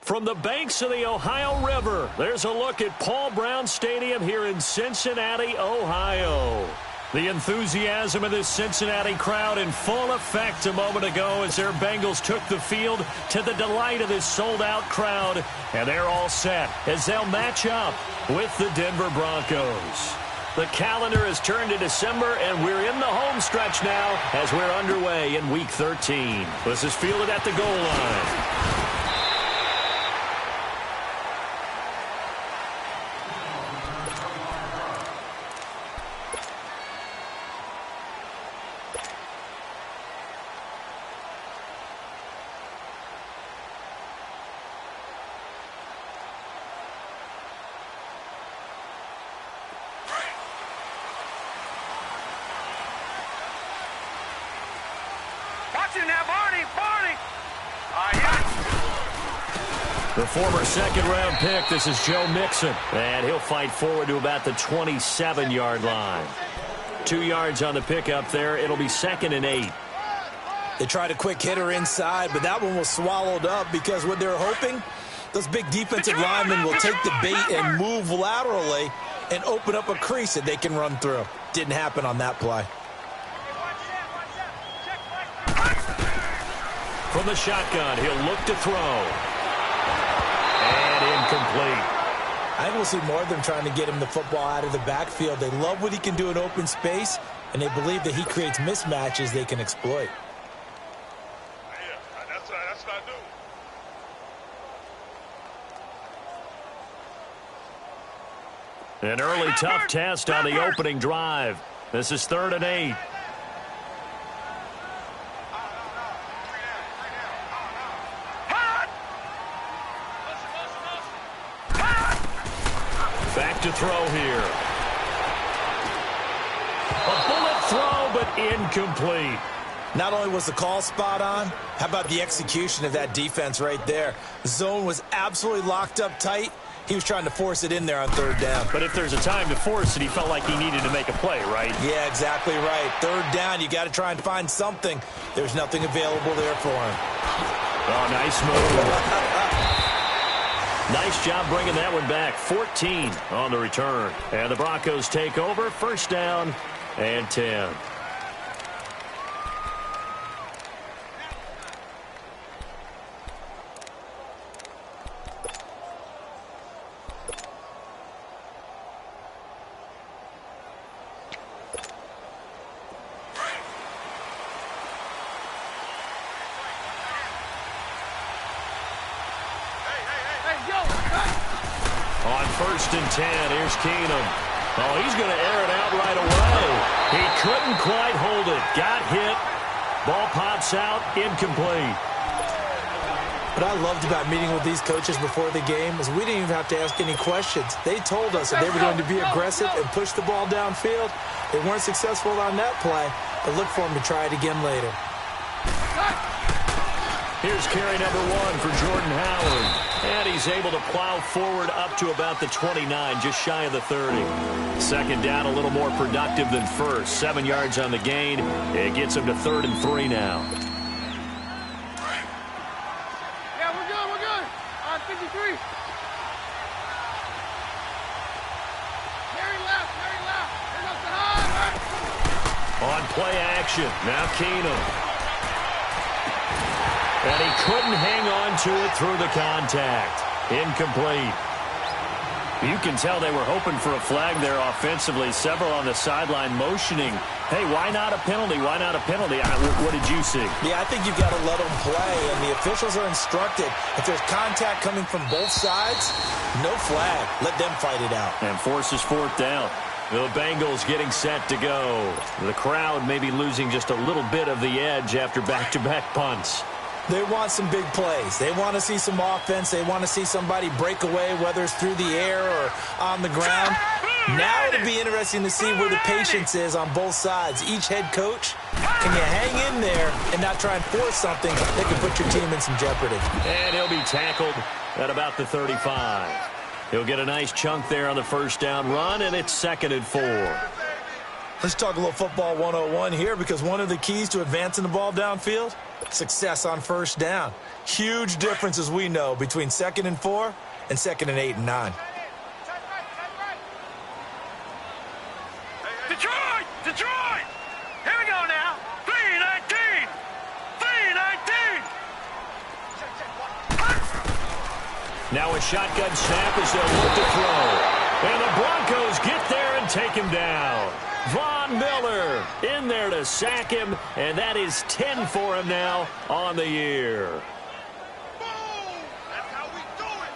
From the banks of the Ohio River, there's a look at Paul Brown Stadium here in Cincinnati, Ohio. The enthusiasm of this Cincinnati crowd in full effect a moment ago as their Bengals took the field to the delight of this sold-out crowd. And they're all set as they'll match up with the Denver Broncos. The calendar has turned to December, and we're in the home stretch now as we're underway in Week 13. This is fielded at the goal line. The former second-round pick, this is Joe Mixon, and he'll fight forward to about the 27-yard line. 2 yards on the pickup there. It'll be 2nd and 8. They tried a quick hitter inside, but that one was swallowed up because what they're hoping, those big defensive linemen will take the bait and move laterally and open up a crease that they can run through. Didn't happen on that play. From the shotgun, he'll look to throw. And incomplete. I think we'll see more of them trying to get him the football out of the backfield. They love what he can do in open space, and they believe that he creates mismatches they can exploit. Yeah, that's what I do. An early tough test on the opening drive. This is 3rd and 8. Back to throw here. A bullet throw, but incomplete. Not only was the call spot on, how about the execution of that defense right there? The zone was absolutely locked up tight. He was trying to force it in there on 3rd down. But if there's a time to force it, he felt like he needed to make a play, right? Yeah, exactly right. 3rd down, you got to try and find something. There's nothing available there for him. Oh, nice move. Nice job bringing that one back. 14 on the return. And the Broncos take over. 1st down and 10. On 1st and 10, here's Keenum. Oh, he's going to air it out right away. He couldn't quite hold it. Got hit. Ball pops out. Incomplete. What I loved about meeting with these coaches before the game is we didn't even have to ask any questions. They told us that they were going to be aggressive and push the ball downfield. They weren't successful on that play, but look for them to try it again later. Here's carry number 1 for Jordan Howard. And he's able to plow forward up to about the 29, just shy of the 30. 2nd down, a little more productive than 1st. 7 yards on the gain. It gets him to 3rd and 3 now. Yeah, we're good. On 53. Carry left. Here's up the high. On play action, now Keenum. And he couldn't hang on to it through the contact. Incomplete. You can tell they were hoping for a flag there offensively. Several on the sideline motioning. Hey, why not a penalty? Why not a penalty? What did you see? Yeah, I think you've got to let them play, and the officials are instructed. If there's contact coming from both sides, no flag. Let them fight it out. And forces 4th down. The Bengals getting set to go. The crowd may be losing just a little bit of the edge after back-to-back punts. They want some big plays. They want to see some offense. They want to see somebody break away, whether it's through the air or on the ground. Now it'll be interesting to see where the patience is on both sides. Each head coach, can you hang in there and not try and force something that can put your team in some jeopardy? And he'll be tackled at about the 35. He'll get a nice chunk there on the 1st down run, and it's 2nd and 4. Let's talk a little football 101 here, because one of the keys to advancing the ball downfield, success on first down. Huge difference, as we know, between 2nd and 4 and 2nd and 8 and 9. Detroit! Detroit! Here we go now. 3-19! 3-19! Now a shotgun snap as they'll look to throw. And the Broncos get there and take him down. Von Miller in there to sack him, and that is 10 for him now on the year. Boom! That's how we do it!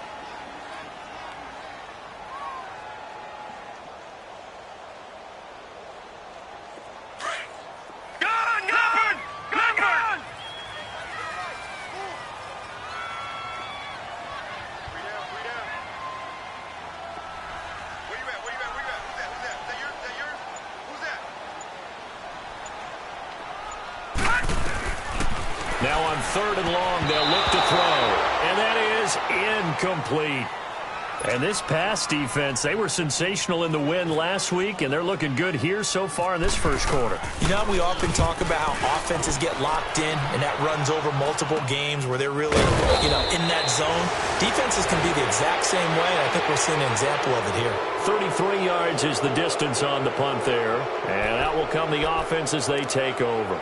Gun! Gun! Gun! Gun! Three down, three down. Where you at? Where you at? Where you at? Who's that? Who's that? Is that yours? Is that yours? Who's that? Now on 3rd and long, they'll look to throw. And that is incomplete. And this pass defense, they were sensational in the win last week, and they're looking good here so far in this first quarter. You know, we often talk about how offenses get locked in, and that runs over multiple games where they're really, in that zone. Defenses can be the exact same way, and I think we're seeing an example of it here. 33 yards is the distance on the punt there, and out will come the offense as they take over.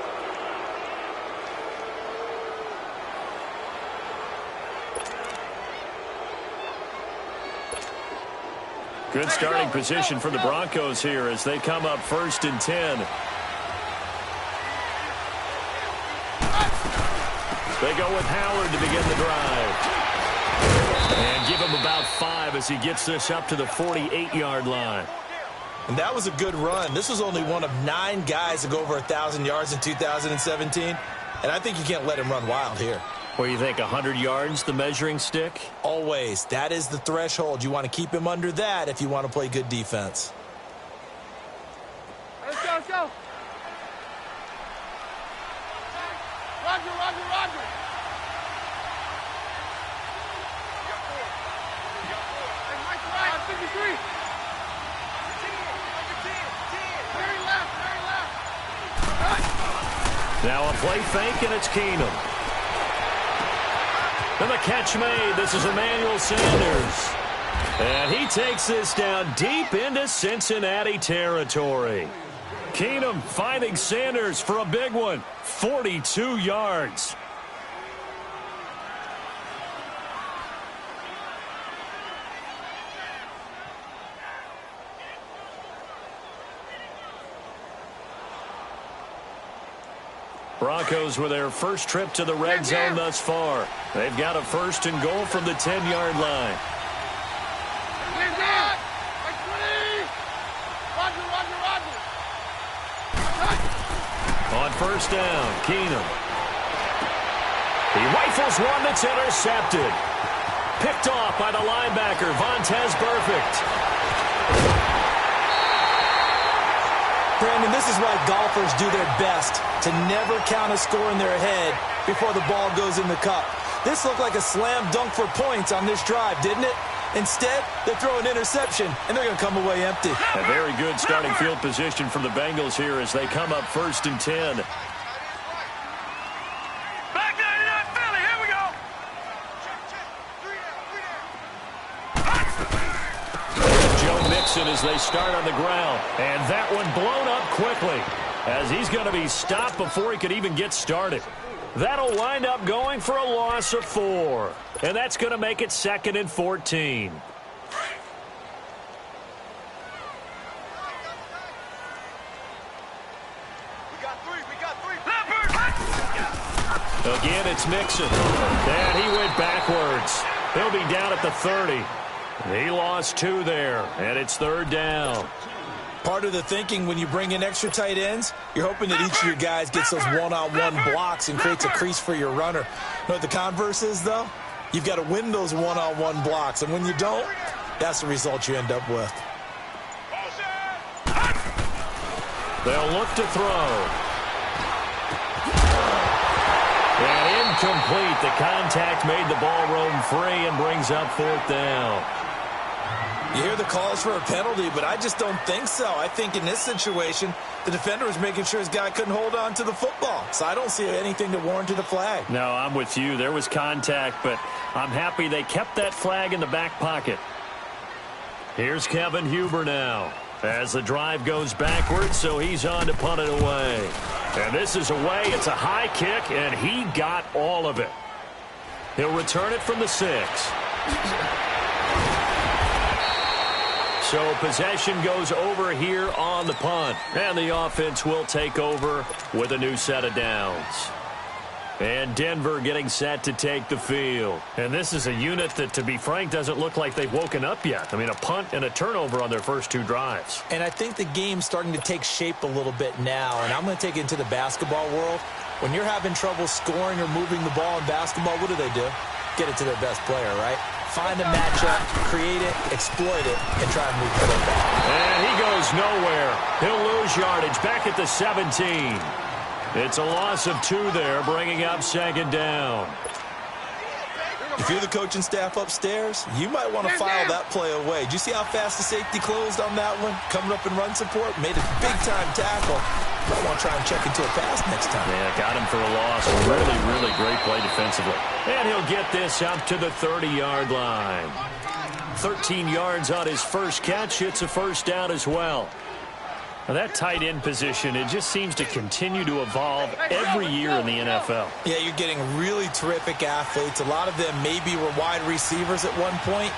Good starting position for the Broncos here as they come up 1st and 10. They go with Howard to begin the drive. And give him about 5 as he gets this up to the 48-yard line. And that was a good run. This was only one of 9 guys to go over 1,000 yards in 2017. And I think you can't let him run wild here. What do you think, 100 yards, the measuring stick? Always. That is the threshold. You want to keep him under that if you want to play good defense. Let's go, let's go. Roger, roger, roger. Hey, Mike, right, 53. Very left, very left. Now a play fake, and it's Keenum. And the catch made. This is Emmanuel Sanders. And he takes this down deep into Cincinnati territory. Keenum finding Sanders for a big one. 42 yards. Broncos with their first trip to the red zone thus far. They've got a 1st and goal from the 10-yard line. On 1st down, Keenum. He rifles one that's intercepted. Picked off by the linebacker, Vontaze Burfict. Brandon, this is why golfers do their best to never count a score in their head before the ball goes in the cup. This looked like a slam dunk for points on this drive, didn't it? Instead, they throw an interception, and they're going to come away empty. A very good starting field position from the Bengals here as they come up 1st and 10. Back 99 Philly, here we go. Joe Mixon as they start on the ground. And that one blown up quickly as he's going to be stopped before he could even get started. That'll wind up going for a loss of 4. And that's going to make it 2nd and 14. Again, it's Mixon. And he went backwards. He'll be down at the 30. He lost 2 there, and it's 3rd down. Part of the thinking when you bring in extra tight ends, you're hoping that each of your guys gets those one-on-one blocks and creates a crease for your runner. You know what the converse is, though? You've got to win those one-on-one blocks, and when you don't, that's the result you end up with. They'll look to throw. And incomplete. The contact made the ball roam free and brings up 4th down. You hear the calls for a penalty, but I just don't think so. I think in this situation, the defender was making sure his guy couldn't hold on to the football. So I don't see anything to warrant the flag. No, I'm with you. There was contact, but I'm happy they kept that flag in the back pocket. Here's Kevin Huber now as the drive goes backwards, so he's on to punt it away. And this is away. It's a high kick, and he got all of it. He'll return it from the 6. So possession goes over here on the punt. And the offense will take over with a new set of downs. And Denver getting set to take the field. And this is a unit that, to be frank, doesn't look like they've woken up yet. I mean, a punt and a turnover on their first 2 drives. And I think the game's starting to take shape a little bit now. And I'm going to take it into the basketball world. When you're having trouble scoring or moving the ball in basketball, what do? Get it to their best player, right? Find a matchup, create it, exploit it, and try and move the ball. And he goes nowhere. He'll lose yardage back at the 17. It's a loss of 2 there, bringing up second down. If you're the coaching staff upstairs, you might want to file that play away. Did you see how fast the safety closed on that one? Coming up in run support, made a big-time tackle. Might want to try and check into a pass next time. Yeah, got him for a loss. Really, really great play defensively. And he'll get this up to the 30-yard line. 13 yards on his first catch. It's a first down as well. Now that tight end position, it just seems to continue to evolve every year in the NFL. Yeah, you're getting really terrific athletes. A lot of them maybe were wide receivers at one point.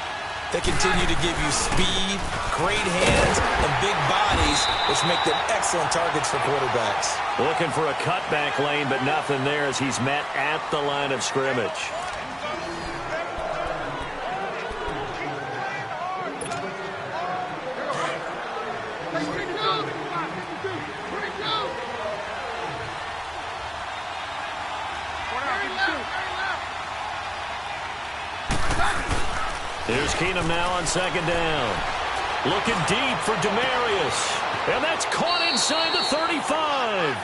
They continue to give you speed, great hands, and big bodies, which make them excellent targets for quarterbacks. Looking for a cutback lane, but nothing there as he's met at the line of scrimmage. Here's Keenum now on second down. Looking deep for Demarius. And that's caught inside the 35.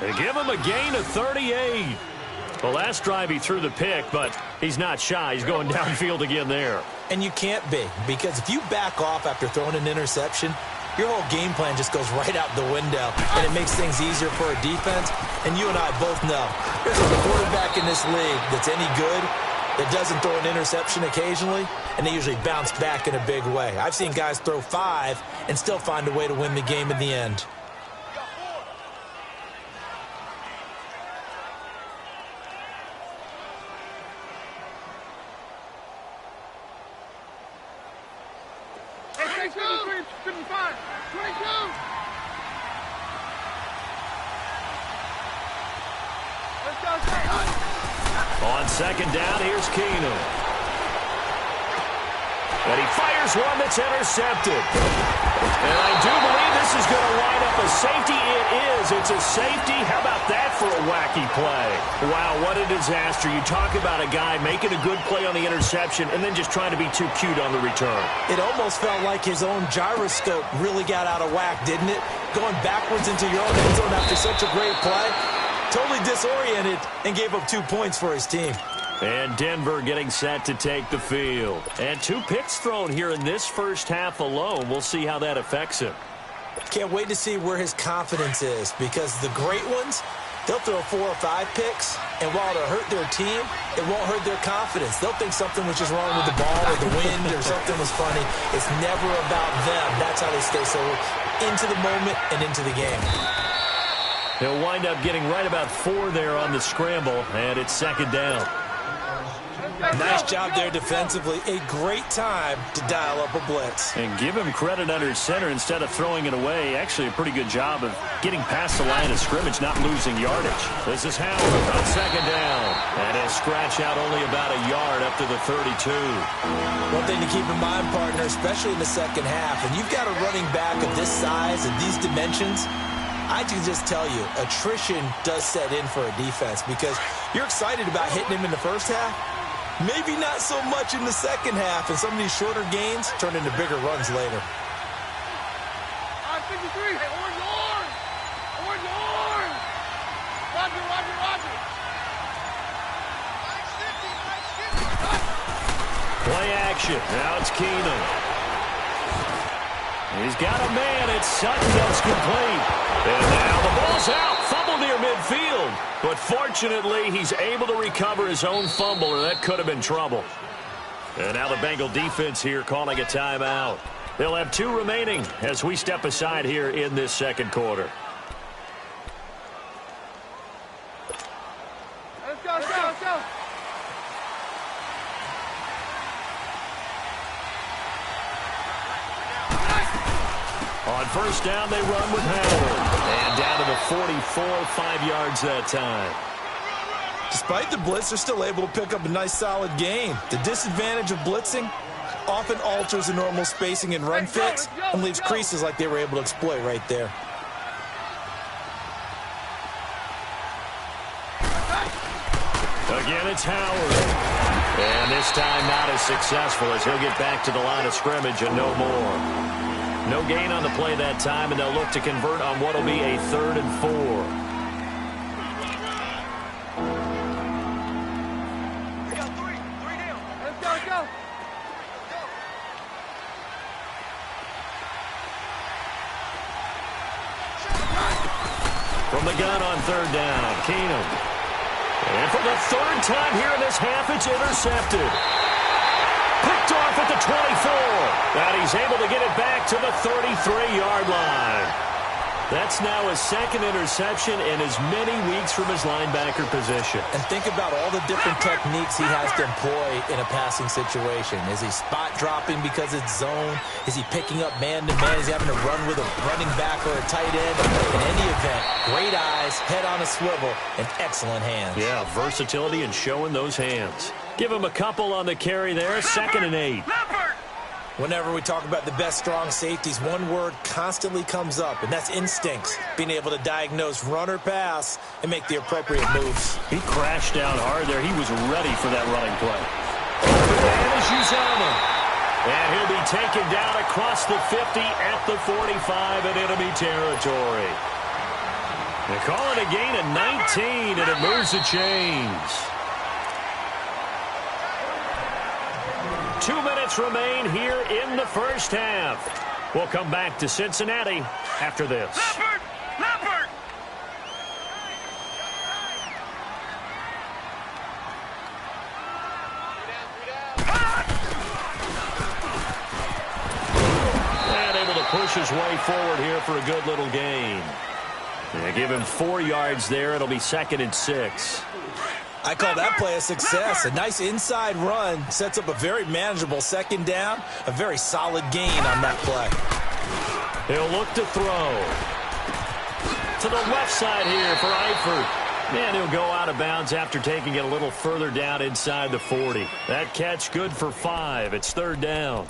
They give him a gain of 38. The last drive he threw the pick, but he's not shy. He's going downfield again there. And you can't be, because if you back off after throwing an interception, your whole game plan just goes right out the window, and it makes things easier for a defense. And you and I both know there's a quarterback in this league that's any good that doesn't throw an interception occasionally, and they usually bounce back in a big way. I've seen guys throw 5 and still find a way to win the game in the end. On second down, here's Keenum. And he fires one that's intercepted. And I do believe this is going to wind up a safety. It is. It's a safety. How about that for a wacky play? Wow, what a disaster. You talk about a guy making a good play on the interception and then just trying to be too cute on the return. It almost felt like his own gyroscope really got out of whack, didn't it? Going backwards into your own end zone after such a great play. Totally disoriented and gave up 2 points for his team. And Denver getting set to take the field. And 2 picks thrown here in this first half alone. We'll see how that affects him. Can't wait to see where his confidence is, because the great ones, they'll throw 4 or 5 picks, and while it'll hurt their team, it won't hurt their confidence. They'll think something was just wrong with the ball or the wind or something was funny. It's never about them. That's how they stay so into the moment and into the game. He'll wind up getting right about 4 there on the scramble, and it's second down. Nice job there defensively. A great time to dial up a blitz. And give him credit under center instead of throwing it away. Actually, a pretty good job of getting past the line of scrimmage, not losing yardage. This is Howard on second down. And he'll scratch out only about a yard up to the 32. One thing to keep in mind, partner, especially in the second half, and you've got a running back of this size and these dimensions, I can just tell you, attrition does set in for a defense, because you're excited about hitting him in the first half. Maybe not so much in the second half, and some of these shorter gains turn into bigger runs later. Play action. Now it's Keenum. He's got a man. It's Sutton that's complete. And now the ball's out. Fumble near midfield. But fortunately, he's able to recover his own fumble, or that could have been trouble. And now the Bengal defense here calling a timeout. They'll have 2 remaining as we step aside here in this second quarter. Let's go, let's go, let's go. On first down, they run with Howard. And down to the 44, 5 yards that time. Despite the blitz, they're still able to pick up a nice, solid gain. The disadvantage of blitzing often alters the normal spacing and run fits and leaves creases like they were able to exploit right there. Again, it's Howard. And this time not as successful as he'll get back to the line of scrimmage and no more. No gain on the play that time, and they'll look to convert on what will be a 3rd and 4. We got three down. Let's go, let's go. From the gun on 3rd down, Keenum. And for the 3rd time here in this half, it's intercepted. Picked off at the 24. And he's able to get it back to the 33-yard line. That's now his 2nd interception in as many weeks from his linebacker position. And think about all the different techniques he has to employ in a passing situation. Is he spot dropping because it's zone? Is he picking up man-to-man? Is he having to run with a running back or a tight end? In any event, great eyes, head on a swivel, and excellent hands. Yeah, versatility and showing those hands. Give him a couple on the carry there, 2nd and 8. Whenever we talk about the best strong safeties, one word constantly comes up, and that's instincts. Being able to diagnose run or pass and make the appropriate moves. He crashed down hard there. He was ready for that running play. And is Uzama. And he'll be taken down across the 50 at the 45 in enemy territory. They call it a gain of 19, and it moves the chains. 2 minutes remain here in the first half. We'll come back to Cincinnati after this. Leopard! And able to push his way forward here for a good little gain. They give him 4 yards there. It'll be 2nd and 6. I call that play a success. A nice inside run sets up a very manageable 2nd down. A very solid gain on that play. He'll look to throw. To the left side here for Eifert. And he'll go out of bounds after taking it a little further down inside the 40. That catch good for 5. It's 3rd down.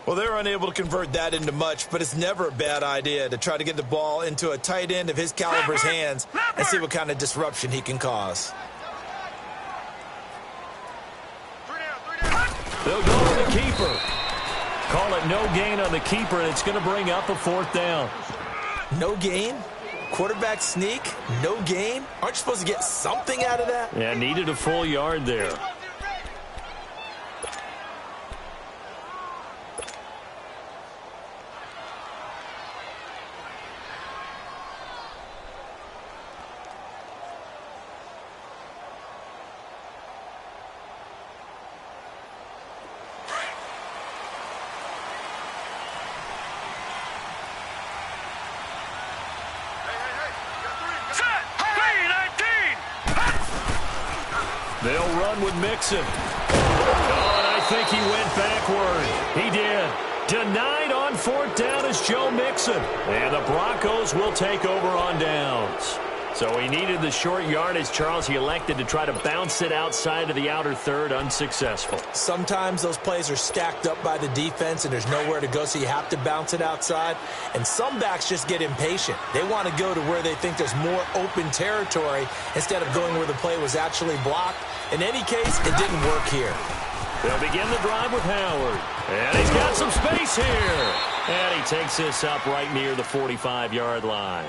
Well, they're unable to convert that into much, but it's never a bad idea to try to get the ball into a tight end of his caliber's hands and see what kind of disruption he can cause. They'll go to the keeper. Call it no gain on the keeper, and it's going to bring up a 4th down. No gain? Quarterback sneak? No gain? Aren't you supposed to get something out of that? Yeah, needed a full yard there. They'll run with Mixon. Oh, and I think he went backward. He did. Denied on 4th down is Joe Mixon. And the Broncos will take over on downs. So he needed the short yardage, Charles. He elected to try to bounce it outside of the outer 3rd, unsuccessful. Sometimes those plays are stacked up by the defense and there's nowhere to go, so you have to bounce it outside. And some backs just get impatient. They want to go to where they think there's more open territory instead of going where the play was actually blocked. In any case, it didn't work here. They'll begin the drive with Howard. And he's got some space here. And he takes this up right near the 45-yard line.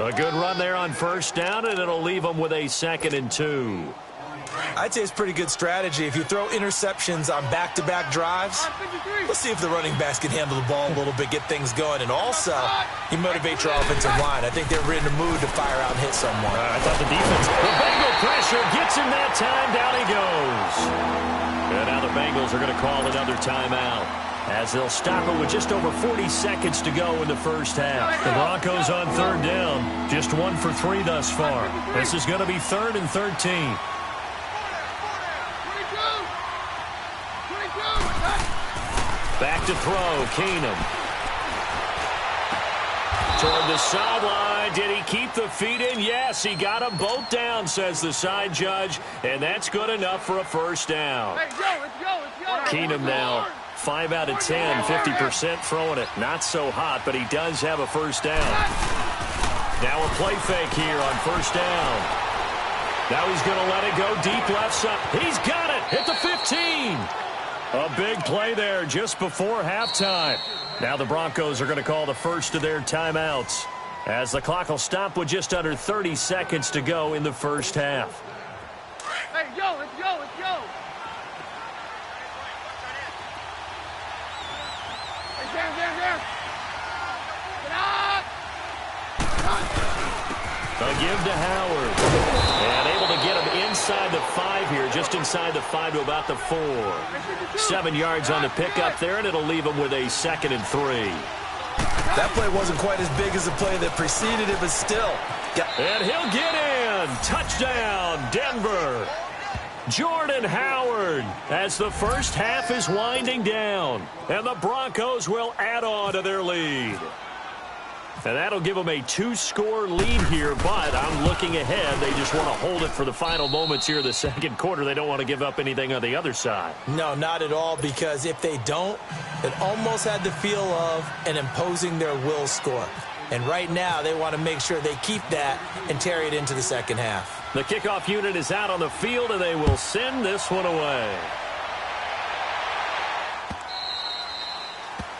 A good run there on 1st down, and it'll leave them with a 2nd and 2. I'd say it's pretty good strategy. If you throw interceptions on back-to-back drives, let's see if the running backs can handle the ball a little bit, get things going. And also, you motivate your offensive line. I think they're in the mood to fire out and hit someone. I thought the defense, the Bengal pressure gets him that time. Down he goes. And now the Bengals are going to call another timeout, as they'll stop it with just over 40 seconds to go in the first half. The Broncos on third down, just 1 for 3 thus far. This is going to be 3rd and 13. Back to throw, Keenum. Toward the sideline. Did he keep the feet in? Yes, he got them both down, says the side judge. And that's good enough for a first down. Keenum now 5 out of 10, 50% throwing it. Not so hot, but he does have a first down. Now a play fake here on first down. Now he's going to let it go deep left side. He's got it at the 15. A big play there just before halftime. Now the Broncos are going to call the first of their timeouts, as the clock will stop with just under 30 seconds to go in the first half. Hey, let's go. Hey, there. A give to Howard. And able to get him inside the 5 here, just inside the 5 to about the 4. 7 yards on the pickup there, and it'll leave him with a 2nd and 3. That play wasn't quite as big as the play that preceded it, but still. And he'll get in. Touchdown, Denver. Jordan Howard, as the first half is winding down, and the Broncos will add on to their lead. And that'll give them a 2-score lead here, but I'm looking ahead. They just want to hold it for the final moments here of the second quarter. They don't want to give up anything on the other side. No, not at all, because if they don't, it almost had the feel of an imposing their will score. And right now, they want to make sure they keep that and carry it into the second half. The kickoff unit is out on the field, and they will send this one away.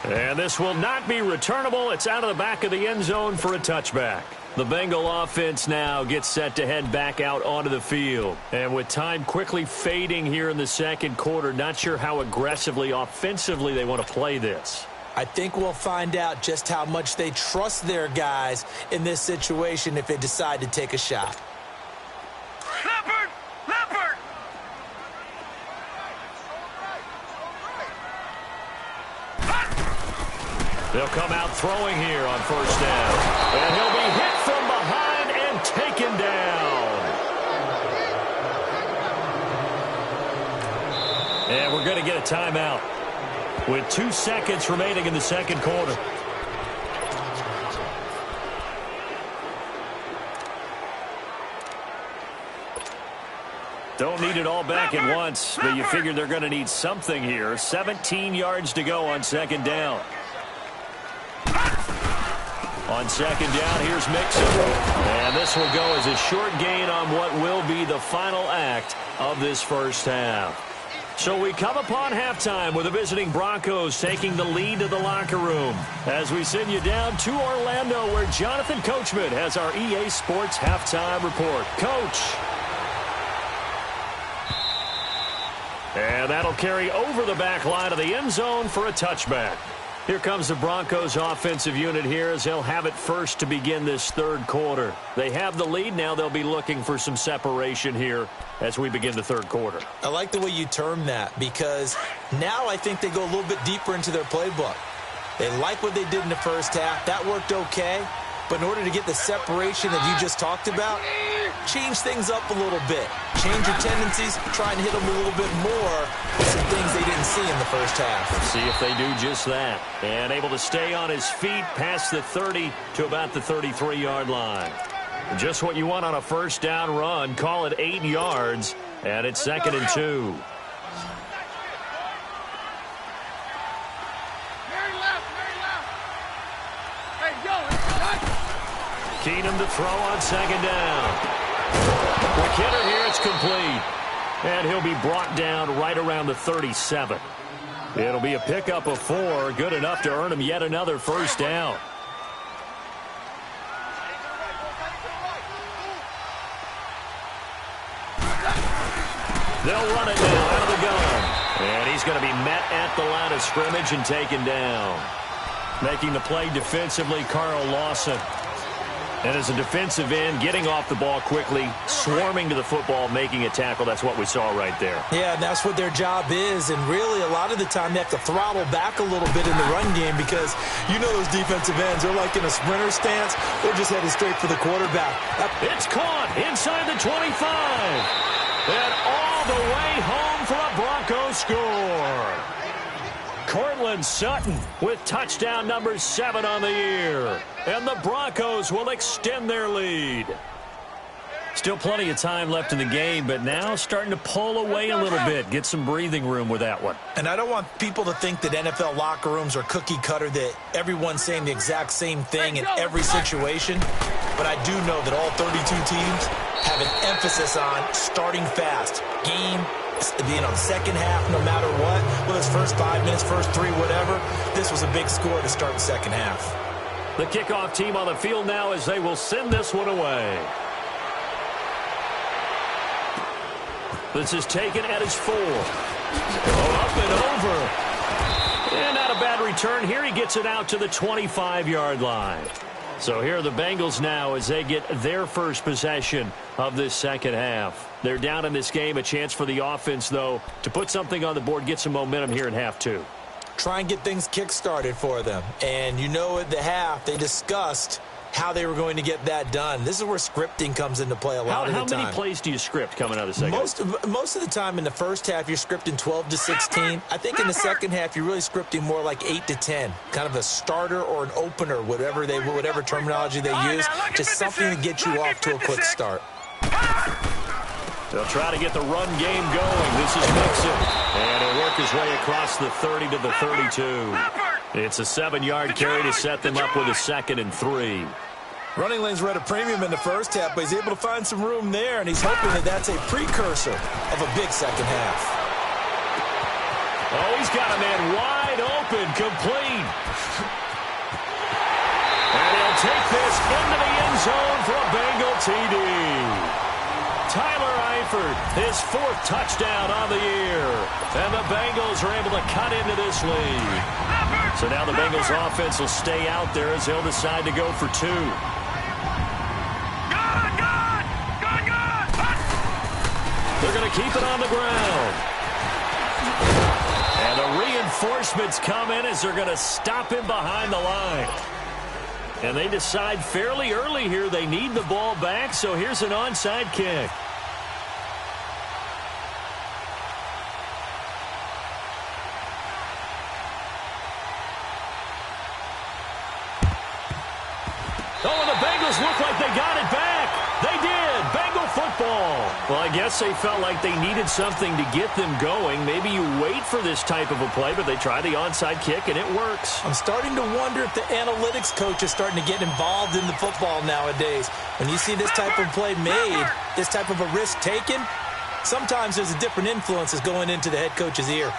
And this will not be returnable. It's out of the back of the end zone for a touchback. The Bengal offense now gets set to head back out onto the field. And with time quickly fading here in the second quarter, not sure how aggressively, offensively they want to play this. I think we'll find out just how much they trust their guys in this situation if they decide to take a shot. Leopard! They'll come out throwing here on first down. And he'll be hit from behind and taken down. And we're going to get a timeout with 2 seconds remaining in the second quarter. Don't need it all back at once, but you figure they're going to need something here. 17 yards to go on second down. On second down, here's Mixon. And this will go as a short gain on what will be the final act of this first half. So we come upon halftime with the visiting Broncos taking the lead to the locker room, as we send you down to Orlando, where Jonathan Coachman has our EA Sports halftime report. Coach. And that'll carry over the back line of the end zone for a touchback. Here comes the Broncos offensive unit here, as they'll have it first to begin this third quarter. They have the lead. Now they'll be looking for some separation here as we begin the third quarter. I like the way you term that, because now I think they go a little bit deeper into their playbook. They like what they did in the first half. That worked okay. But in order to get the separation that you just talked about, change things up a little bit. Change your tendencies, try and hit them a little bit more with some things they didn't see in the first half. Let's see if they do just that. And able to stay on his feet past the 30 to about the 33-yard line. Just what you want on a first down run. Call it 8 yards, and it's 2nd and 2. Keenum to throw on second down. Quick hitter here, it's complete. And he'll be brought down right around the 37. It'll be a pickup of 4, good enough to earn him yet another first down. They'll run it now out of the gun. And he's going to be met at the line of scrimmage and taken down. Making the play defensively, Carl Lawson. And as a defensive end, getting off the ball quickly, swarming to the football, making a tackle. That's what we saw right there. Yeah, and that's what their job is. And really, a lot of the time, they have to throttle back a little bit in the run game because you know those defensive ends, they're like in a sprinter stance. They're just headed straight for the quarterback. It's caught inside the 25. And all the way home for a Bronco score. Cortland Sutton with touchdown number 7 on the year. And the Broncos will extend their lead. Still plenty of time left in the game, but now starting to pull away a little bit. Get some breathing room with that one. And I don't want people to think that NFL locker rooms are cookie cutter, that everyone's saying the exact same thing in every situation. But I do know that all 32 teams have an emphasis on starting fast. The second half, no matter what, whether it's first 5 minutes, first 3, whatever, this was a big score to start the second half. The kickoff team on the field now as they will send this one away. This is taken at his 4. Up and over. And not a bad return here. He gets it out to the 25-yard line. So here are the Bengals now as they get their first possession of this second half. They're down in this game. A chance for the offense, though, to put something on the board, get some momentum here in half 2. Try and get things kick-started for them. And you know at the half, they discussed how they were going to get that done. This is where scripting comes into play a lot of the time. How many plays do you script coming out of the second half? Most of the time in the first half, you're scripting 12 to 16. I think in the second half, you're really scripting more like 8 to 10. Kind of a starter or an opener, whatever terminology they use. Just something to get you off to a quick start. They'll try to get the run game going. This is Mixon. And he'll work his way across the 30 to the 32. It's a 7-yard carry to set them up with a 2nd and 3. Running lanes were at a premium in the first half, but he's able to find some room there, and he's hoping that that's a precursor of a big second half. Oh, he's got a man wide open, complete. And he'll take this into the end zone for a Bengal TD. Tyler Eifert, his 4th touchdown on the year. And the Bengals are able to cut into this lead. So now the Bengals offense will stay out there as they'll decide to go for 2. They're going to keep it on the ground. And the reinforcements come in as they're going to stop him behind the line. And they decide fairly early here they need the ball back, so here's an onside kick. Oh, and the Bengals look like they got it back. They did. Bengal football. Well, I guess they felt like they needed something to get them going. Maybe you wait for this type of a play, but they try the onside kick, and it works. I'm starting to wonder if the analytics coach is starting to get involved in the football nowadays. When you see this type of play made, this type of a risk taken, sometimes there's a different influence that's going into the head coach's ear.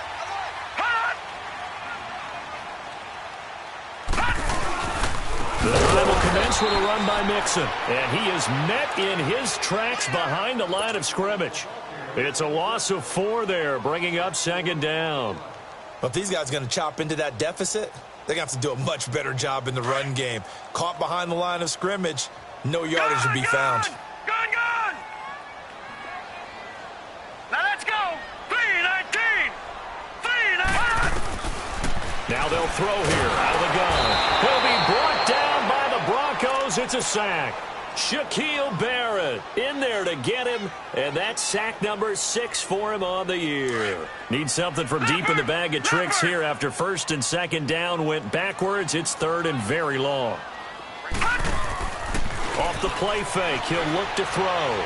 The drive will commence with a run by Mixon. And he is met in his tracks behind the line of scrimmage. It's a loss of 4 there, bringing up 2nd down. Well, if these guys are going to chop into that deficit, they're going to have to do a much better job in the run game. Caught behind the line of scrimmage, no yardage to be found. Gone! Now let's go! 3-19! 3-19! Now they'll throw here out of the gun. He'll be brought down by the Broncos. It's a sack. Shaquille Barrett in there to get him, and that's sack number 6 for him on the year. Need something from deep in the bag of tricks here after 1st and 2nd down went backwards. It's 3rd and very long. Off the play fake, he'll look to throw.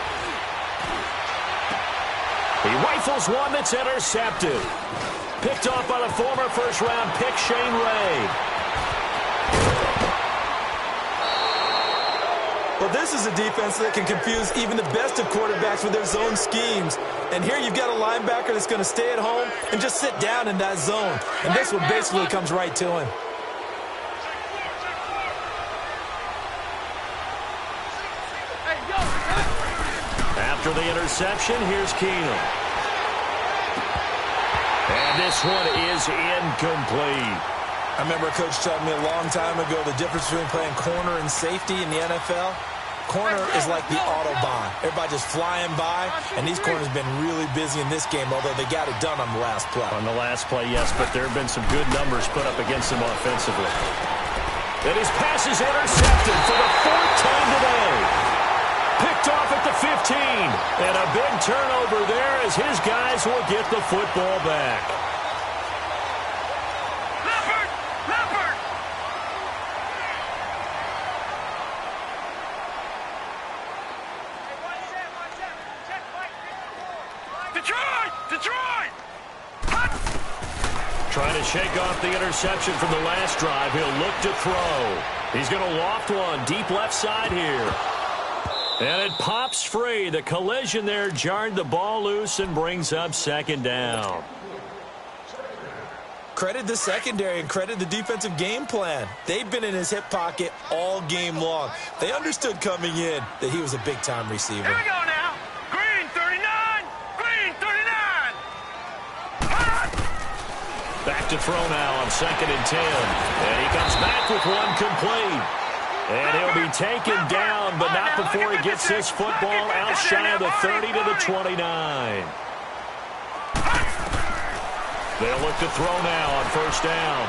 He rifles one that's intercepted. Picked off by the former first-round pick, Shane Ray. Well, this is a defense that can confuse even the best of quarterbacks with their zone schemes. And here you've got a linebacker that's going to stay at home and just sit down in that zone. And this one basically comes right to him. After the interception, here's Keenum. And this one is incomplete. I remember a coach telling me a long time ago the difference between playing corner and safety in the NFL. Corner is like the Autobahn. Everybody just flying by, and these corners have been really busy in this game, although they got it done on the last play. On the last play, yes, but there have been some good numbers put up against them offensively. And his pass is intercepted for the fourth time today. Picked off at the 15. And a big turnover there as his guys will get the football back. Detroit! Trying to shake off the interception from the last drive. He'll look to throw. He's going to loft one deep left side here. And it pops free. The collision there jarred the ball loose and brings up second down. Credit the secondary and credit the defensive game plan. They've been in his hip pocket all game long. They understood coming in that he was a big-time receiver. Here we go now. Green 39. Green 39. Back to throw now on 2nd and 10. And he comes back with one complete. And he'll be taken down, but not before he gets this football out shy of the 30 to the 29. They'll look to throw now on 1st down.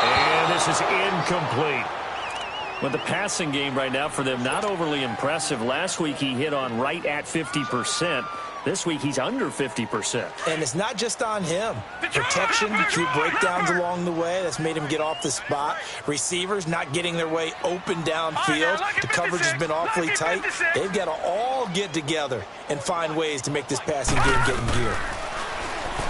And this is incomplete. But the passing game right now for them, not overly impressive. Last week he hit on right at 50%. This week he's under 50%. And it's not just on him. Protection, a few breakdowns along the way. That's made him get off the spot. Receivers not getting their way open downfield. The coverage has been awfully tight. They've got to all get together and find ways to make this passing game get in gear.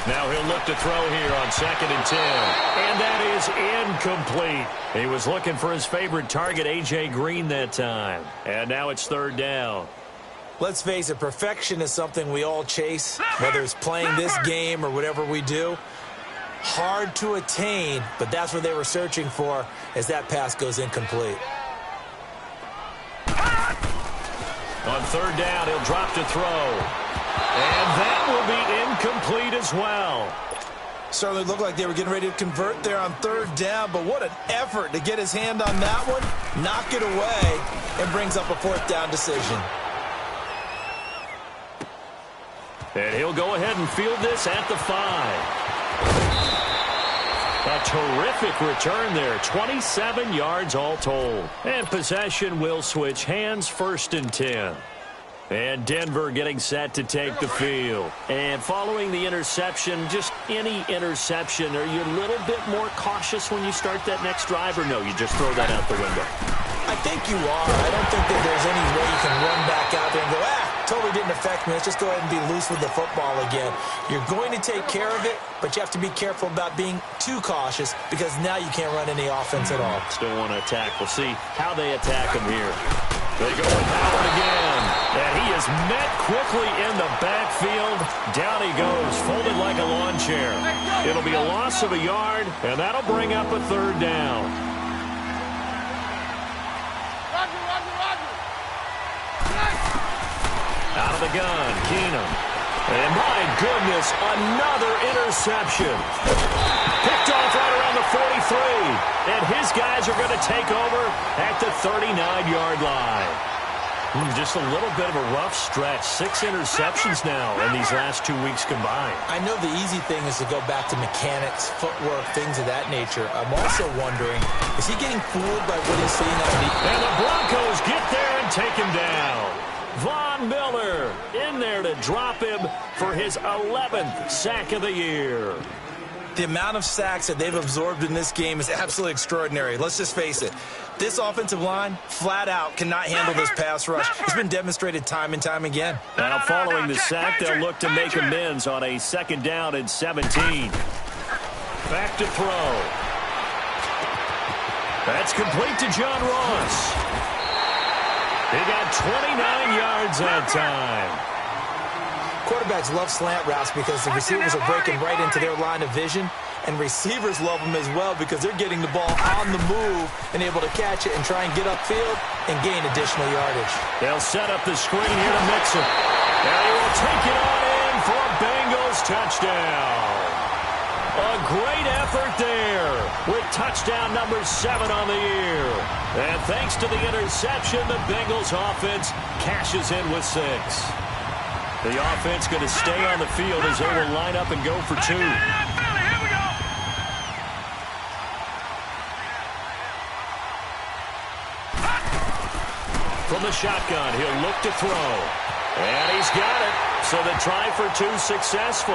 Now he'll look to throw here on 2nd and 10. And that is incomplete. He was looking for his favorite target, A.J. Green, that time. And now it's 3rd down. Let's face it, perfection is something we all chase, whether it's playing this game or whatever we do. Hard to attain, but that's what they were searching for as that pass goes incomplete. On 3rd down, he'll drop to throw. And that will be incomplete as well. Certainly looked like they were getting ready to convert there on 3rd down, but what an effort to get his hand on that one, knock it away, and brings up a 4th down decision. And he'll go ahead and field this at the 5. A terrific return there, 27 yards all told. And possession will switch hands, 1st and 10. And Denver getting set to take the field. And following the interception, just any interception, are you a little bit more cautious when you start that next drive, or no, you just throw that out the window? I think you are. I don't think that there's any way you can run back out there and go, totally didn't affect me. Let's just go ahead and be loose with the football again. You're going to take care of it, but you have to be careful about being too cautious because now you can't run any offense at all. Still want to attack. We'll see how they attack him here. They go with Howard again. And he is met quickly in the backfield. Down he goes, folded like a lawn chair. It'll be a loss of a yard, and that'll bring up a 3rd down. Out of the gun, Keenum. And my goodness, another interception. Picked off right around the 43. And his guys are going to take over at the 39-yard line. Just a little bit of a rough stretch. 6 interceptions now in these last 2 weeks combined. I know the easy thing is to go back to mechanics, footwork, things of that nature. I'm also wondering, is he getting fooled by what he's seeing on the... And the Broncos get there and take him down. Von Miller in there to drop him for his 11th sack of the year. The amount of sacks that they've absorbed in this game is absolutely extraordinary. Let's just face it. This offensive line, flat out, cannot handle this pass rush. It's been demonstrated time and time again. Now following the sack, they'll look to make amends on a 2nd down and 17. Back to throw. That's complete to John Ross. He got 29 yards that time. Quarterbacks love slant routes because the receivers are breaking right into their line of vision, and receivers love them as well because they're getting the ball on the move and able to catch it and try and get upfield and gain additional yardage. They'll set up the screen here to Mixon. And he will take it on in for a Bengals Bengals touchdown. A great effort there with touchdown number 7 on the year. And thanks to the interception, the Bengals offense cashes in with 6. The offense going to stay on the field as they will line up and go for 2. From the shotgun, he'll look to throw. And he's got it. So the try for 2 successful.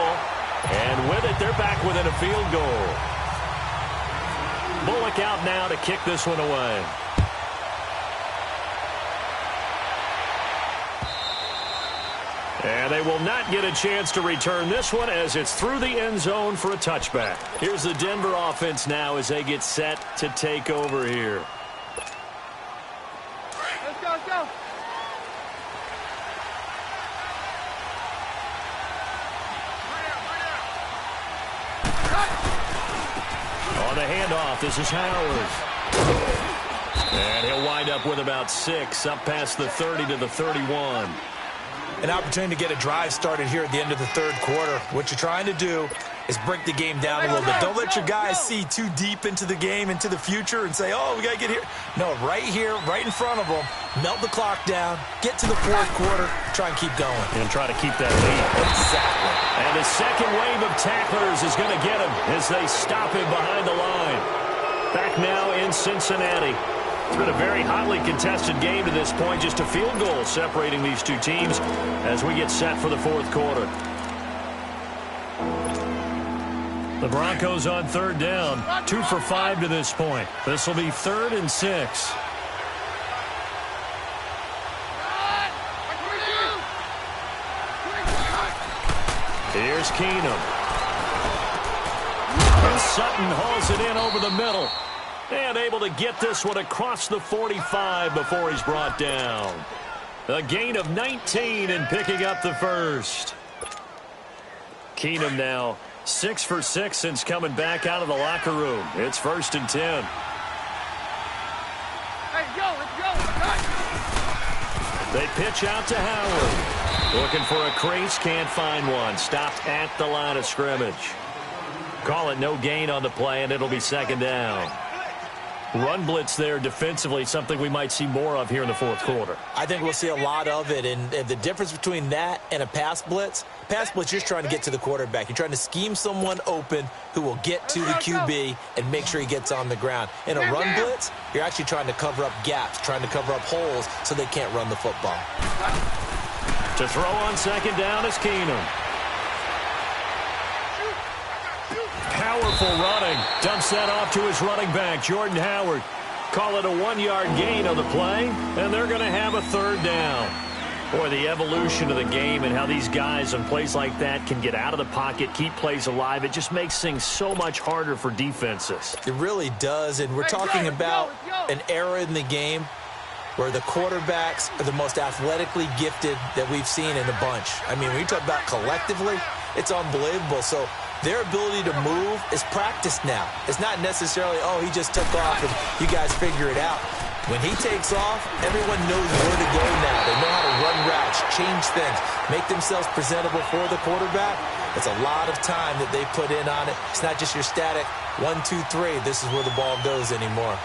And with it, they're back within a field goal. Bullock out now to kick this one away. And they will not get a chance to return this one as it's through the end zone for a touchback. Here's the Denver offense now as they get set to take over here. Let's go, let's go. On the handoff, this is Howard. And he'll wind up with about 6, up past the 30 to the 31. An opportunity to get a drive started here at the end of the third quarter. What you're trying to do is break the game down a little bit. Don't let your guys see too deep into the game, into the future, and say, oh, we got to get here. No, right here, right in front of them, melt the clock down, get to the fourth quarter, try and keep going. And try to keep that lead. Exactly. And the second wave of tacklers is going to get him as they stop him behind the line. Back now in Cincinnati. It's been a very hotly contested game to this point. Just a field goal separating these two teams as we get set for the fourth quarter. The Broncos on third down. 2 for 5 to this point. This will be 3rd and 6. Here's Keenum. And Sutton hauls it in over the middle. And able to get this one across the 45 before he's brought down. A gain of 19 and picking up the first. Keenum now 6 for 6 since coming back out of the locker room. It's 1st and 10. Hey, let's go. They pitch out to Howard. Looking for a crease, can't find one. Stopped at the line of scrimmage. Call it no gain on the play, and it'll be 2nd down. Run blitz there defensively, something we might see more of here in the fourth quarter. I think we'll see a lot of it, and the difference between that and a pass blitz, you're just trying to get to the quarterback. You're trying to scheme someone open who will get to the QB and make sure he gets on the ground. In a run blitz, you're actually trying to cover up gaps, trying to cover up holes so they can't run the football. To throw on 2nd down is Keenum. Powerful running. Dumps that off to his running back, Jordan Howard. Call it a 1-yard gain on the play, and they're going to have a 3rd down. Boy, the evolution of the game and how these guys on plays like that can get out of the pocket, keep plays alive, it just makes things so much harder for defenses. It really does, and we're talking about an era in the game where the quarterbacks are the most athletically gifted that we've seen in a bunch. I mean, when you talk about collectively, it's unbelievable. So their ability to move is practiced now. It's not necessarily, oh, he just took off and you guys figure it out. When he takes off, everyone knows where to go now. They know how to run routes, change things, make themselves presentable for the quarterback. It's a lot of time that they put in on it. It's not just your static 1, 2, 3. This is where the ball goes anymore.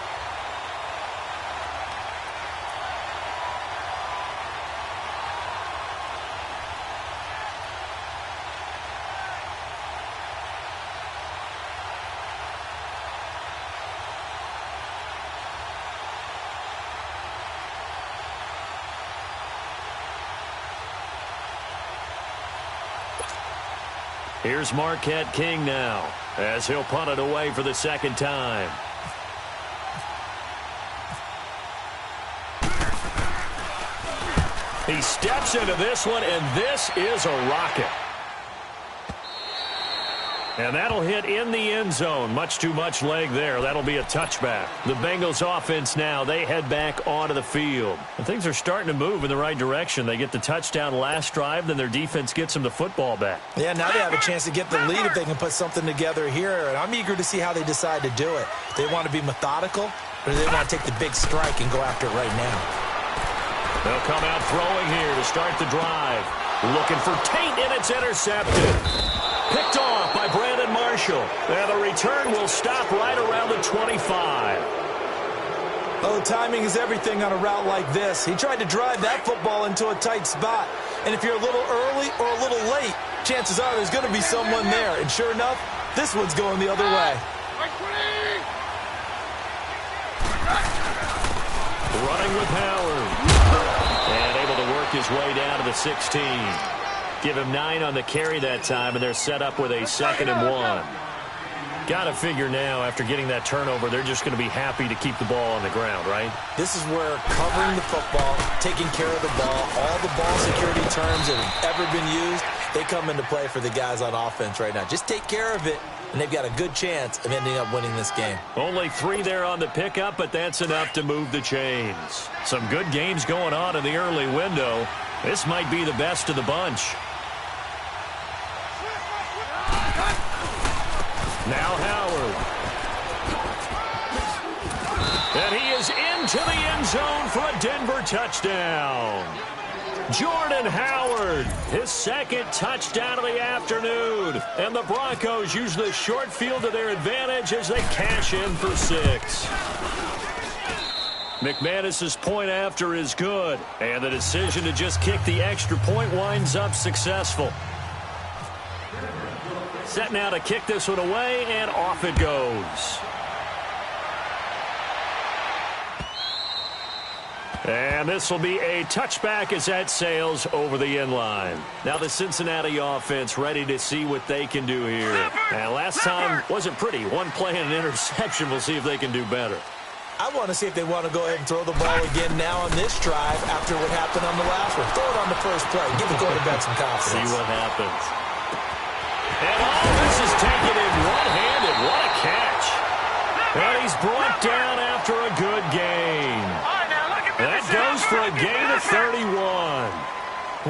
Here's Marquette King now as he'll punt it away for the 2nd time. He steps into this one, and this is a rocket. And that'll hit in the end zone. Much too much leg there. That'll be a touchback. The Bengals offense now, they head back onto the field. And things are starting to move in the right direction. They get the touchdown last drive, then their defense gets them the football back. Yeah, now they have a chance to get the lead if they can put something together here. And I'm eager to see how they decide to do it. They want to be methodical, or do they want to take the big strike and go after it right now? They'll come out throwing here to start the drive. Looking for Tate, and it's intercepted. Picked off by Brandon Marshall. And the return will stop right around the 25. Oh, timing is everything on a route like this. He tried to drive that football into a tight spot. And if you're a little early or a little late, chances are there's going to be someone there. And sure enough, this one's going the other way. Running with Howard. And able to work his way down to the 16. Give him 9 on the carry that time, and they're set up with a 2nd and 1. Got to figure now, after getting that turnover, they're just going to be happy to keep the ball on the ground, right? This is where covering the football, taking care of the ball, all the ball security terms that have ever been used, they come into play for the guys on offense right now. Just take care of it, and they've got a good chance of ending up winning this game. Only 3 there on the pickup, but that's enough to move the chains. Some good games going on in the early window. This might be the best of the bunch. Now Howard. And he is into the end zone for a Denver touchdown. Jordan Howard, his 2nd touchdown of the afternoon. And the Broncos use the short field to their advantage as they cash in for 6. McManus's point after is good. And the decision to just kick the extra point winds up successful. Set now to kick this one away, and off it goes. And this will be a touchback as that sails over the end line. Now the Cincinnati offense ready to see what they can do here. And last time wasn't pretty. 1 play and an interception. We'll see if they can do better. I want to see if they want to go ahead and throw the ball again now on this drive after what happened on the last one. Throw it on the first play. Give the quarterback some confidence. See what happens. And all this is taken in one-handed. What a catch. And he's brought down after a good gain. That goes for a gain of 31.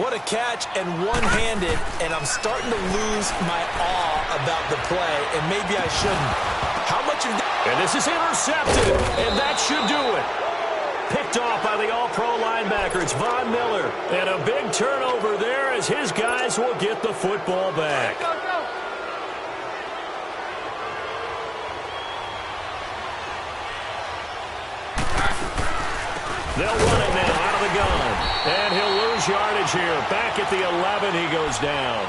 What a catch and one-handed, and I'm starting to lose my awe about the play, and maybe I shouldn't. How much of that? And this is intercepted, and that should do it. Picked off by the all-pro linebacker. It's Von Miller. And a big turnover there as his guys will get the football back. They'll run it now out of the gun. And he'll lose yardage here. Back at the 11, he goes down.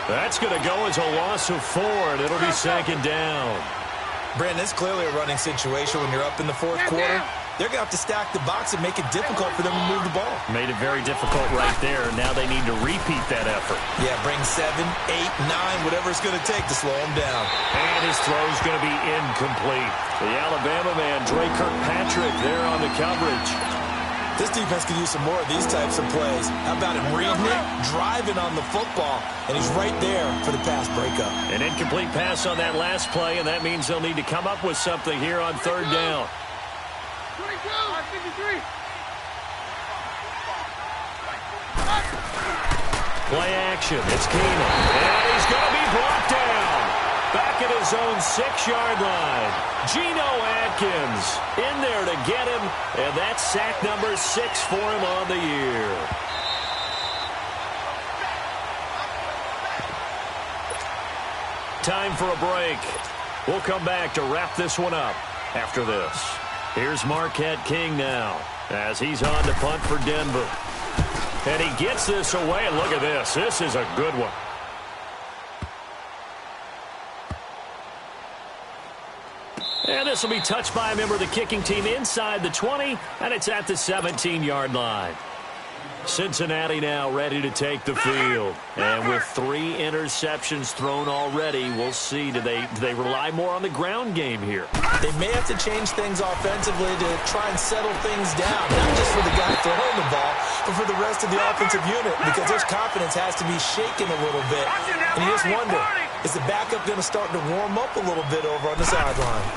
That's going to go as a loss of 4, and it'll be 2nd down. Brandon, it's clearly a running situation when you're up in the 4th quarter. They're going to have to stack the box and make it difficult for them to move the ball. Made it very difficult right there. Now they need to repeat that effort. Yeah, bring 7, 8, 9, whatever it's going to take to slow him down. And his throw's going to be incomplete. The Alabama man, Dre Kirkpatrick, there on the coverage. This defense could use some more of these types of plays. How about him reading it, driving on the football, and he's right there for the pass breakup. An incomplete pass on that last play, and that means they'll need to come up with something here on 3rd down. 53. Play action. It's Keenan. And he's going to be brought down. Back at his own 6-yard line. Geno Atkins in there to get him. And that's sack number 6 for him on the year. Time for a break. We'll come back to wrap this one up after this. Here's Marquette King now as he's on to punt for Denver. And he gets this away. Look at this. This is a good one. And this will be touched by a member of the kicking team inside the 20, and it's at the 17-yard line. Cincinnati now ready to take the field. And with 3 interceptions thrown already, we'll see. Do they rely more on the ground game here? They may have to change things offensively to try and settle things down, not just for the guy throwing the ball, but for the rest of the offensive unit, because their confidence has to be shaken a little bit. And you just wonder, is the backup going to start to warm up a little bit over on the sideline?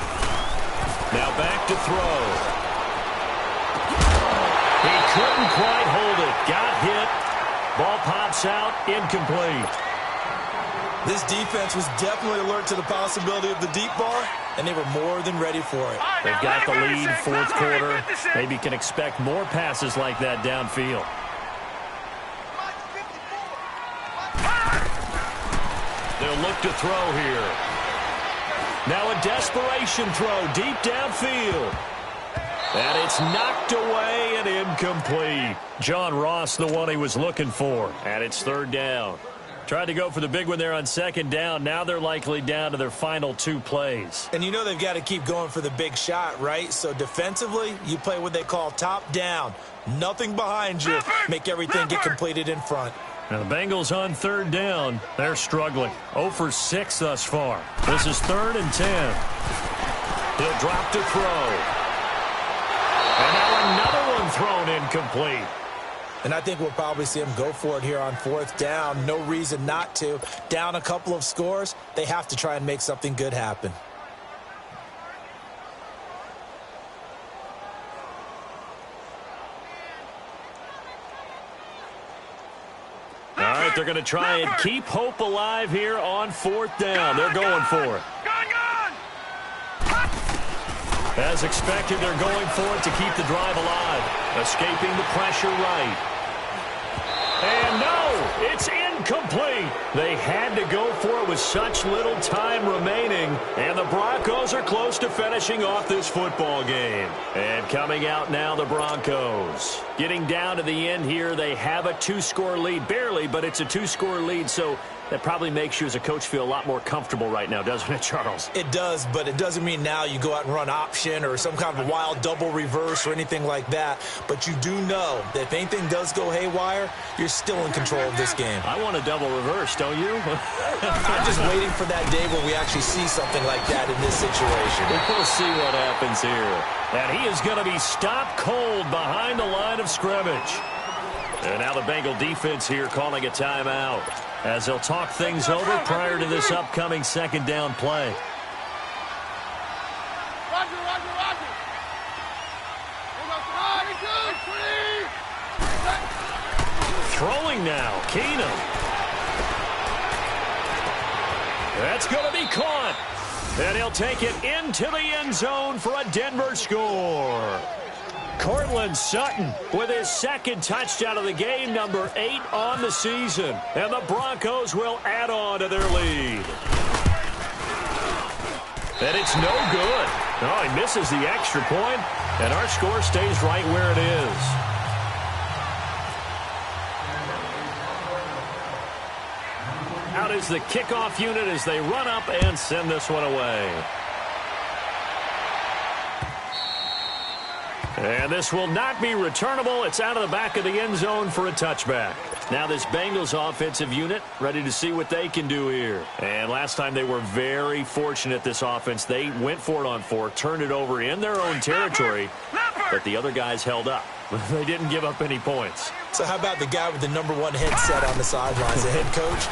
Now back to throw. He couldn't quite hold it. Got hit. Ball pops out. Incomplete. This defense was definitely alert to the possibility of the deep ball, and they were more than ready for it. They've got the lead, 4th quarter. Maybe can expect more passes like that downfield. They'll look to throw here. Now a desperation throw deep downfield. And it's knocked away and incomplete. John Ross, the one he was looking for. And it's third down. Tried to go for the big one there on second down. Now they're likely down to their final 2 plays. And you know they've got to keep going for the big shot, right? So defensively, you play what they call top down. Nothing behind you. Make everything get completed in front. Now the Bengals on third down. They're struggling. 0 for 6 thus far. This is 3rd and 10. He'll drop to throw. And now another one thrown incomplete. And I think we'll probably see him go for it here on 4th down. No reason not to. Down a couple of scores, they have to try and make something good happen. All right, they're going to try and keep hope alive here on 4th down. They're going for it. As expected, they're going for it to keep the drive alive. Escaping the pressure right. And no, it's incomplete. They had to go for it with such little time remaining. And the Broncos are close to finishing off this football game. And coming out now, the Broncos. Getting down to the end here, they have a 2-score lead. Barely, but it's a 2-score lead, so that probably makes you as a coach feel a lot more comfortable right now, doesn't it, Charles? It does, but it doesn't mean now you go out and run option or some kind of a wild double reverse or anything like that. But you do know that if anything does go haywire, you're still in control of this game. I want a double reverse, don't you? I'm just waiting for that day where we actually see something like that in this situation. We'll see what happens here. And he is going to be stopped cold behind the line of scrimmage. And now the Bengal defense here calling a timeout as they'll talk things over prior to this upcoming 2nd down play. Throwing now, Keenum. That's going to be caught. And he'll take it into the end zone for a Denver score. Cortland Sutton with his 2nd touchdown of the game, number 8 on the season. And the Broncos will add on to their lead. And it's no good. Oh, he misses the extra point, and our score stays right where it is. Out is the kickoff unit as they run up and send this one away. And this will not be returnable. It's out of the back of the end zone for a touchback. Now this Bengals offensive unit ready to see what they can do here. And last time they were very fortunate, this offense. They went for it on 4, turned it over in their own territory, but the other guys held up. They didn't give up any points. So how about the guy with the number 1 headset on the sidelines, the head coach?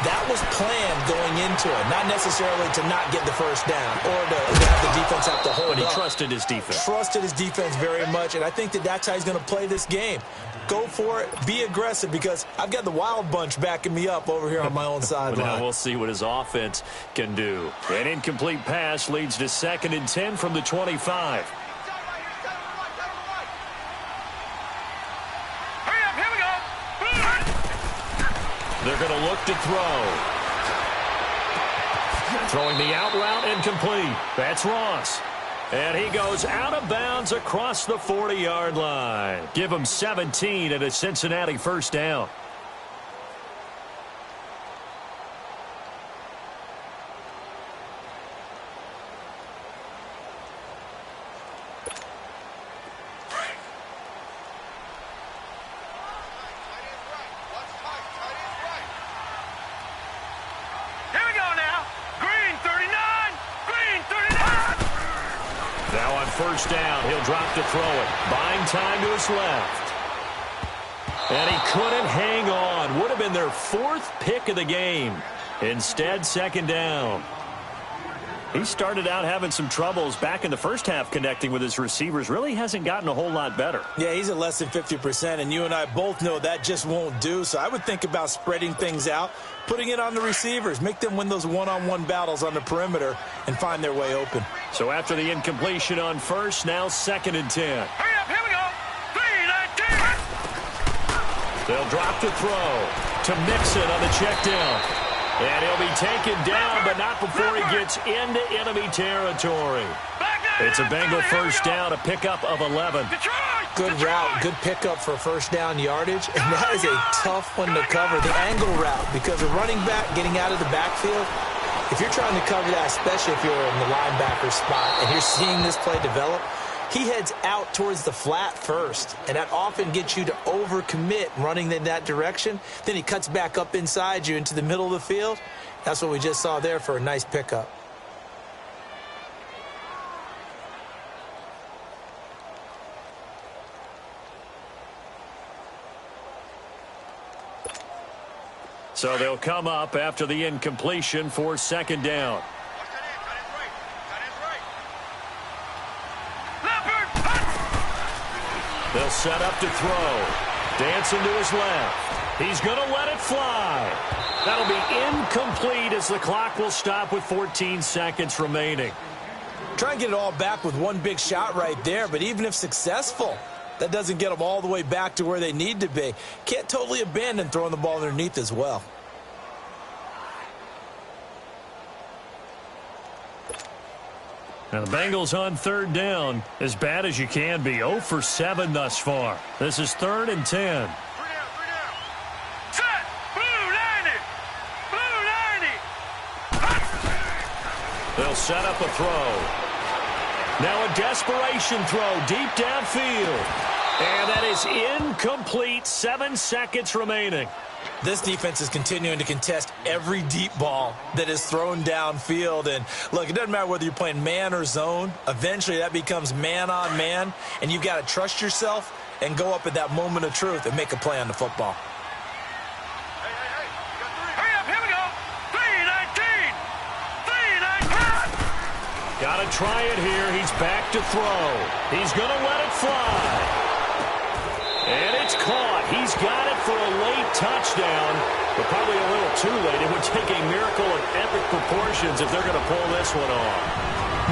That was planned going into it, not necessarily to not get the first down or to have the defense have to hold up. But he trusted his defense. Trusted his defense very much, and I think that that's how he's going to play this game. Go for it, be aggressive, because I've got the wild bunch backing me up over here on my own sideline. Now we'll see what his offense can do. An incomplete pass leads to 2nd and 10 from the 25. They're going to look to throw. Throwing the out route incomplete. That's Ross. And he goes out of bounds across the 40-yard line. Give him 17 and a Cincinnati first down. First down, he'll drop to throw it. Buying time to his left. And he couldn't hang on. Would have been their 4th pick of the game. Instead, 2nd down. He started out having some troubles back in the first half connecting with his receivers. Really hasn't gotten a whole lot better. Yeah, he's at less than 50%, and you and I both know that just won't do. So I would think about spreading things out, putting it on the receivers, make them win those one-on-one battles on the perimeter and find their way open. So after the incompletion on first, now 2nd and 10. Hurry up, here we go. 3-19. They'll drop to throw to Mixon on the check down. And he'll be taken down, but not before he gets into enemy territory. It's a Bengal first down, a pickup of 11. Good route, good pickup for first down yardage, and that is a tough one to cover, the angle route, because a running back getting out of the backfield, if you're trying to cover that, especially if you're in the linebacker spot and you're seeing this play develop, he heads out towards the flat first, and that often gets you to overcommit running in that direction. Then he cuts back up inside you into the middle of the field. That's what we just saw there for a nice pickup. So they'll come up after the incompletion for second down. They'll set up to throw. Dancing to his left. He's going to let it fly. That'll be incomplete as the clock will stop with 14 seconds remaining. Try and get it all back with one big shot right there, but even if successful, that doesn't get them all the way back to where they need to be. Can't totally abandon throwing the ball underneath as well. Now the Bengals on third down, as bad as you can be. 0 for 7 thus far. This is 3rd and 10. Three down. Set. Blue 90. Blue 90. They'll set up a throw. Now a desperation throw deep downfield. And that is incomplete. 7 seconds remaining. This defense is continuing to contest every deep ball that is thrown downfield. And, look, it doesn't matter whether you're playing man or zone. Eventually, that becomes man-on-man, and you've got to trust yourself and go up at that moment of truth and make a play on the football. Hey. Hurry up. Here we go. 319. 319. Got to try it here. He's back to throw. He's going to let it fly. And it's caught. He's got it for a late touchdown, but probably a little too late. It would take a miracle of epic proportions if they're going to pull this one off.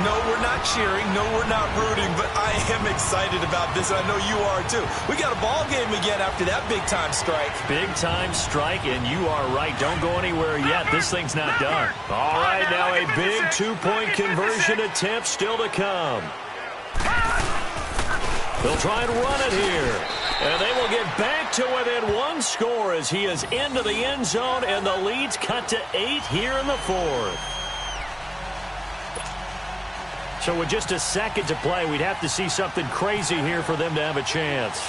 No, we're not cheering. No, we're not rooting, but I am excited about this, and I know you are too. We got a ball game again after that big-time strike. Big-time strike, and you are right. Don't go anywhere yet. This thing's not done. All right, now a big two-point conversion attempt still to come. They'll try and run it here. And they will get back to within 1 score as he is into the end zone, and the lead's cut to 8 here in the 4th. So with just a second to play, we'd have to see something crazy here for them to have a chance.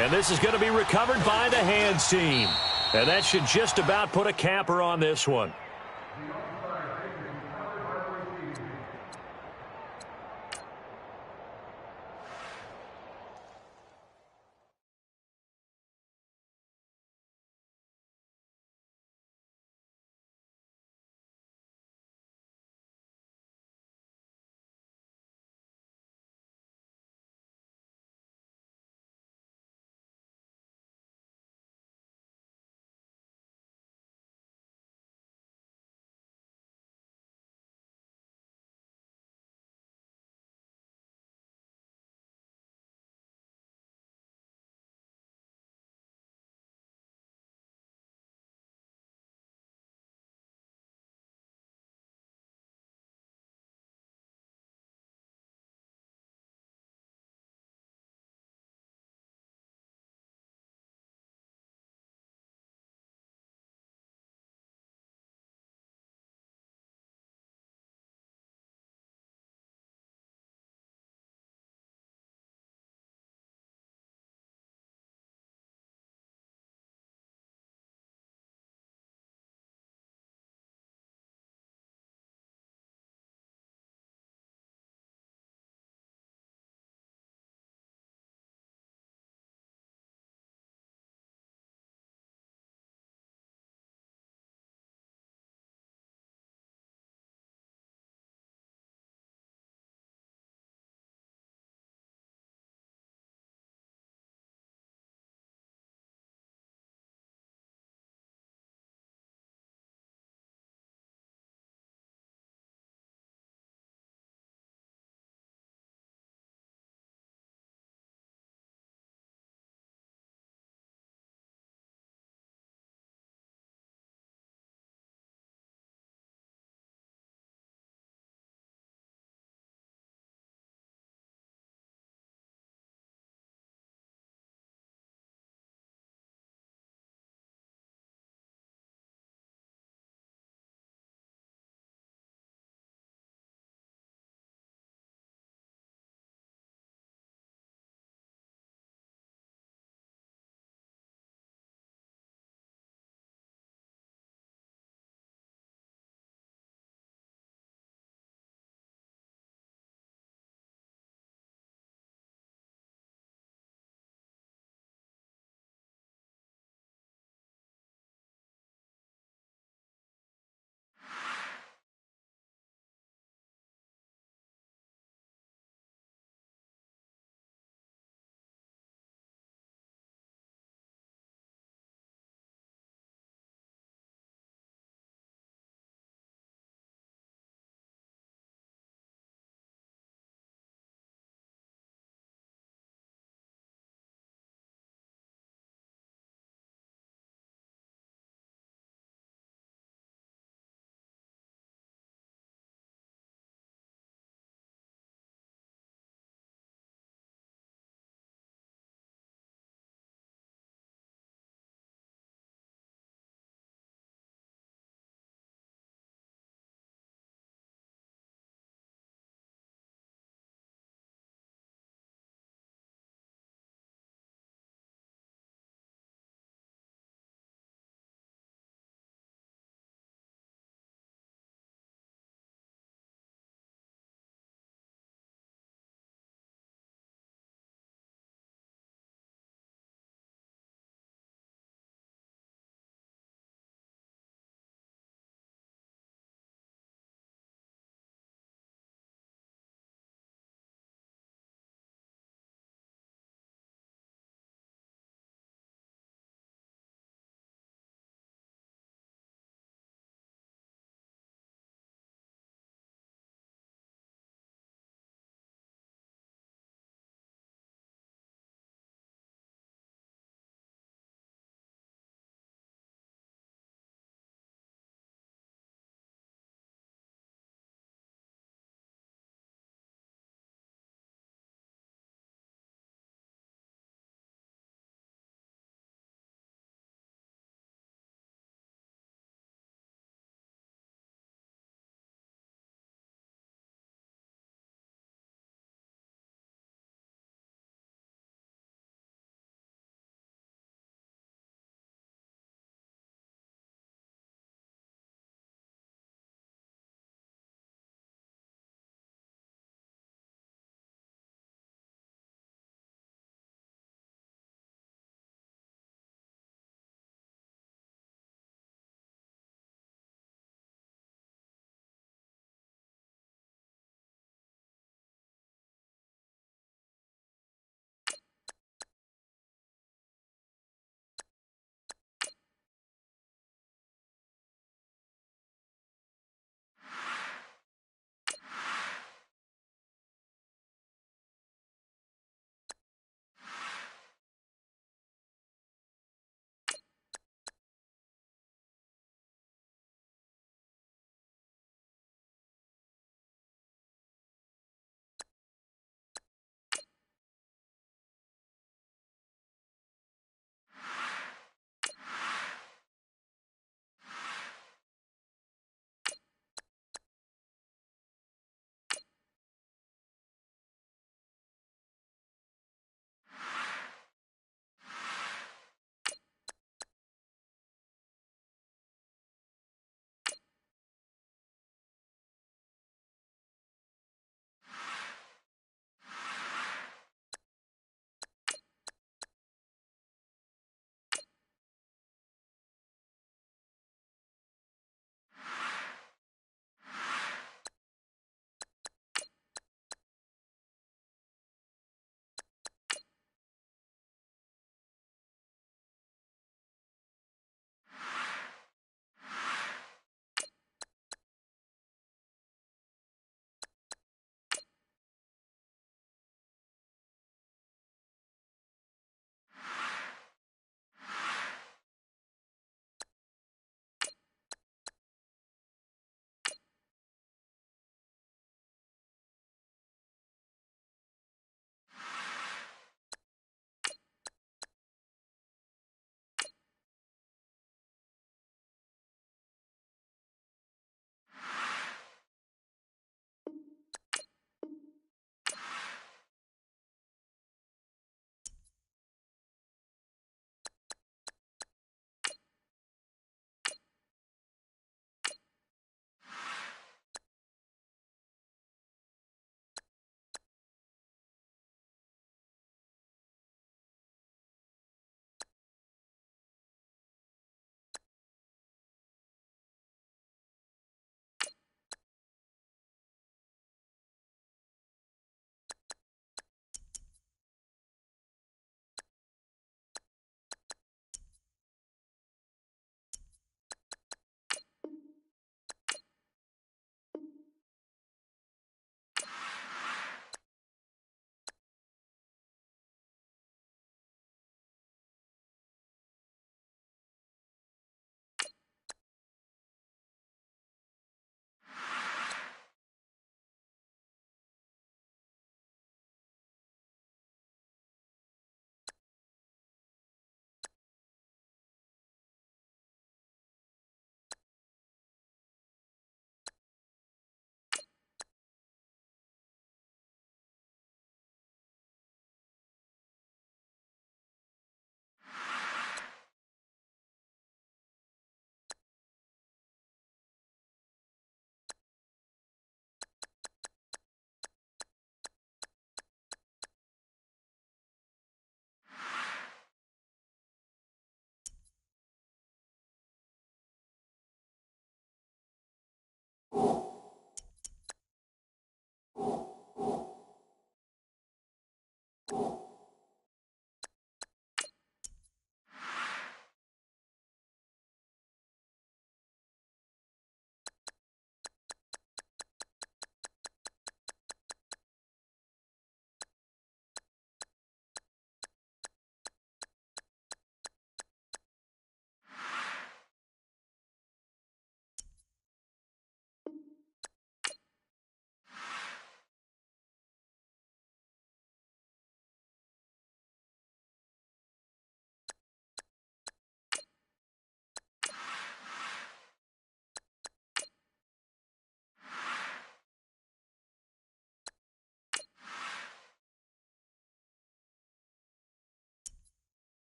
And this is going to be recovered by the hands team. And that should just about put a capper on this one.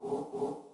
you.